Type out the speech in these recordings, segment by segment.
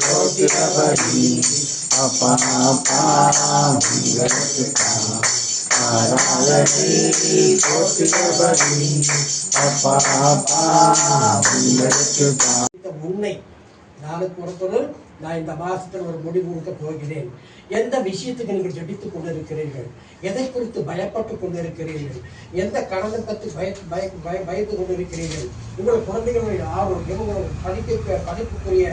போற்றுகிறபடி அப்பா அப்பா ஆராதனை போற்றுகிறபடி அப்பா அப்பா உன்னை நாளுக்கு ஒருத்தர் நான் இந்த மாசத்துல ஒரு முடிவு கொடுக்க போகிறேன். எந்த விஷயத்துக்கு நீங்கள் ஜெபித்துக் கொண்டிருக்கிறீர்கள்? எதை குறித்து பயப்பட்டு கொண்டிருக்கிறீர்கள்? எந்த கடனை பற்றி பயந்து கொண்டிருக்கிறீர்கள்? உங்கள் குழந்தைகளுடைய ஆரோக்கியம், உங்கள் படிப்புக்குரிய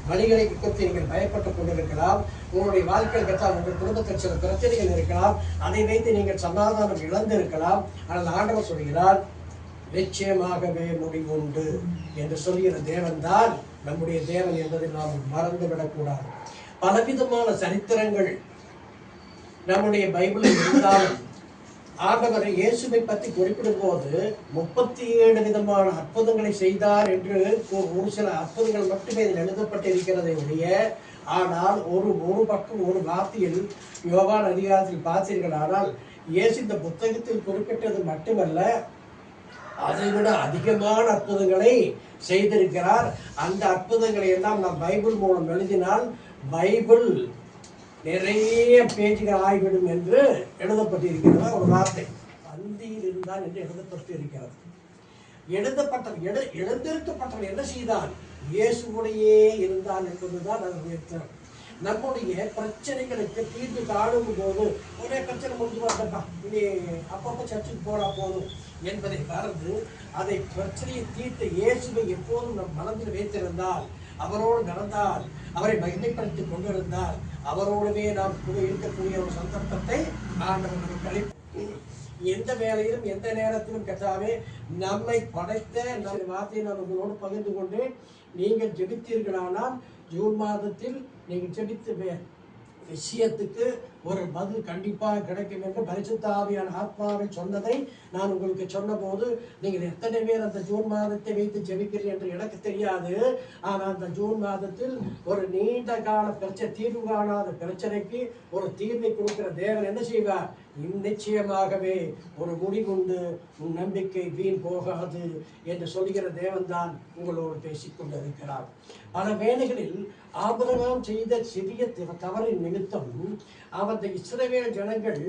வழிகளை குறித்து நீங்கள் பயப்பட்டுக் கொண்டிருக்கலாம். உங்களுடைய வாழ்க்கையில் கற்றால் உங்கள் குடும்பத்தில் சில பிரச்சனைகள் இருக்கலாம். அதை வைத்து நீங்கள் சமாதானம் இழந்திருக்கலாம். ஆனால் ஆண்டவர் சொல்கிறார், நிச்சயமாகவே முடிவுண்டு என்று சொல்கிற தேவன் தான் நம்முடைய தேவன் என்பதை நாம் மறந்துவிடக்கூடாது. பலவிதமான சரித்திரங்கள் நம்முடைய பைபிளில் இருந்தாலும் ஆண்டவர் இயேசுவை பற்றி குறிப்பிடும் போது 37 விதமான அற்புதங்களை செய்தார் என்று ஒரு சில அற்புதங்கள் மட்டுமே இதில் எழுதப்பட்டிருக்கிறதை ஒழிய, ஆனால் ஒரு பக்கம் ஒரு வார்த்தையில் யோவான் அதிகாரத்தில் பார்த்தீர்கள். ஆனால் இயேசு இந்த புத்தகத்தில் குறிப்பிட்டது மட்டுமல்ல, அதை விட அதிகமான அற்புதங்களை செய்திருக்கிறார். அந்த அற்புதங்களை எல்லாம் நாம் பைபிள் மூலம் எழுதினால் பைபிள் நிறைய பேஜுகள் ஆகிவிடும் என்று எழுதப்பட்டிருக்கிறது. ஒரு வார்த்தை பந்தியில் இருந்தான் என்று எழுதப்பட்டு இருக்கிறது. எழுந்திருக்கப்பட்டவன் என்ன செய்தான்? இயேசுவோடையே இருந்தான் என்பதுதான் அது. நம்முடைய பிரச்சனைகளுக்கு தீர்வு காணும் போது ஒரே பிரச்சனை முடிஞ்சு வரப்பா, இனி அப்பப்போ சர்ச்சுக்கு போனா போதும் என்பதை மறந்து அதை பிரச்சனையை தீர்த்த இயேசுவை எப்போதும் நம் மனதில் வைத்திருந்தால், அவரோடு நடந்தால், அவரை மகிமைப்படுத்திக் கொண்டிருந்தால், அவரோடவே நாம் இருக்கக்கூடிய ஒரு சந்தர்ப்பத்தை ஆண்டவர் நமக்கு எந்த வேலையிலும் எந்த நேரத்திலும் கட்டாவே நம்மை படைத்த நம்ம வார்த்தையை நான் உங்களோடு பகிர்ந்து கொண்டு, நீங்கள் ஜெபித்தீர்களானால் ஜூன் மாதத்தில் நீங்கள் ஜெபித்த விஷயத்துக்கு ஒரு பதில் கண்டிப்பாக கிடைக்கும் என்று பரிசுத்த ஆவியான ஆத்மாவை சொன்னதை நான் உங்களுக்கு சொன்ன போது, நீங்கள் எத்தனை பேர் அந்த ஜூன் மாதத்தை வைத்து ஜெபிக்கிறீர்கள் என்று எனக்கு தெரியாது. ஆனால் அந்த ஜூன் மாதத்தில் ஒரு நீண்ட கால தீர்வு காணாத பிரச்சனைக்கு ஒரு தீர்வை கொடுக்கிற தேவன் என்ன செய்வார்? நிச்சயமாகவே ஒரு முடிவுண்டு, உன் நம்பிக்கை வீண் போகாது என்று சொல்கிற தேவன் தான் உங்களோடு பேசிக்கொண்டிருக்கிறார். பல வேளைகளில் ஆபிரகாம் செய்த சிறிய தவறின் நிமித்தம் அந்த இஸ்ரவேல் ஜனங்கள்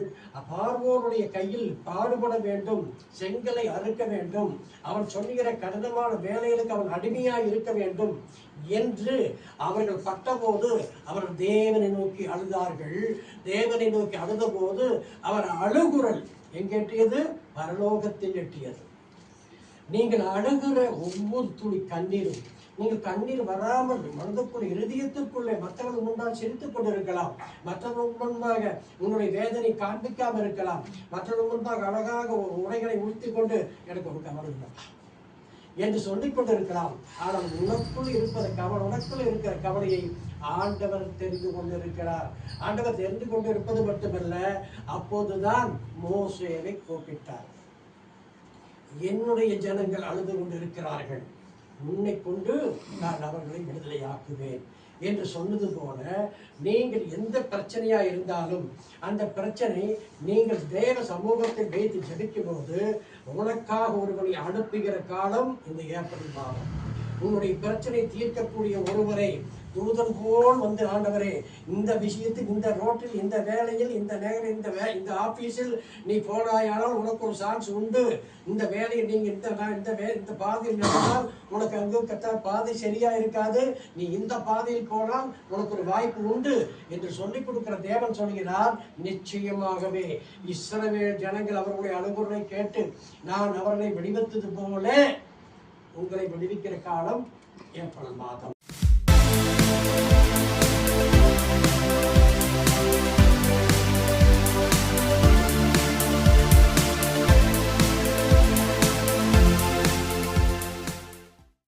பார்வோனுடைய கையில் பாடுபட வேண்டும், செங்கலை அறுக்க வேண்டும், அவன் சொல்லுகிற கடினமான வேலைகளுக்கு அவன் அடிமையாய் இருக்க வேண்டும் என்று அவர்கள் பட்டபோது அவர்கள் தேவனை நோக்கி அழுதார்கள். தேவனை நோக்கி அழுத போது அவர் அழுகுரல் எங்கெட்டியது? பரலோகத்தில் எட்டியது. நீங்கள் அழுகிற ஒவ்வொரு துளி கண்ணீரும், நீங்கள் கண்ணீர் வராமல் மனதுக்குள்ள இருதயத்திற்குள்ளே மற்றவர்கள் முன்னால் சிரித்துக் கொண்டிருக்கலாம், மற்றவர்கள் முன்பாக உன்னுடைய வேதனை காண்பிக்காமல் இருக்கலாம், மற்றவர்கள் முன்பாக அழகாக ஒரு உடைகளை உடுத்திக் கொண்டு எனக்கு ஒரு கவலை இல்லை என்று சொல்லிக் கொண்டிருக்கலாம். ஆனால் உனக்குள் இருப்பது உனக்குள் இருக்கிற கவலையை ஆண்டவர் தெரிந்து கொண்டிருக்கிறார். ஆண்டவர் தெரிந்து கொண்டு இருப்பது மட்டுமல்ல, அப்போதுதான் மோசேவை கூப்பிட்டார். என்னுடைய ஜனங்கள் அழுது கொண்டிருக்கிறார்கள், உன்னை கொண்டு நான் அவர்களை விடுதலையாக்குவேன் என்று சொன்னது போல, நீங்கள் எந்த பிரச்சனையா இருந்தாலும் அந்த பிரச்சனை நீங்கள் தேவ சமூகத்தை வைத்து ஜெபிக்கும் போது உனக்காக ஒருவரை அனுப்புகிற காலம் இந்த ஏப்ரல் மாதம். உன்னுடைய பிரச்சனை தீர்க்கக்கூடிய ஒருவரை தூதன் போல் வந்து, ஆண்டவரே இந்த விஷயத்தில், இந்த ரோட்டில், இந்த வேலையில், இந்த நேரம், இந்த ஆபீஸில் நீ போனாயானால் உனக்கு ஒரு சான்ஸ் உண்டு, இந்த வேலையை நீங்க இந்த பாதையில் நடந்தால் உனக்கு அங்கும் கத்தால் பாதை சரியா இருக்காது, நீ இந்த பாதையில் போனால் உனக்கு ஒரு வாய்ப்பு உண்டு என்று சொல்லிக் கொடுக்கிற தேவன் சொல்கிறார். நிச்சயமாகவே இஸ்ரவேல் ஜனங்கள் அவர்களுடைய அனுகுரலை கேட்டு நான் அவர்களை விடுவித்தது போல உங்களை விடுவிக்கிற காலம் ஏப்ரல் மாதம்.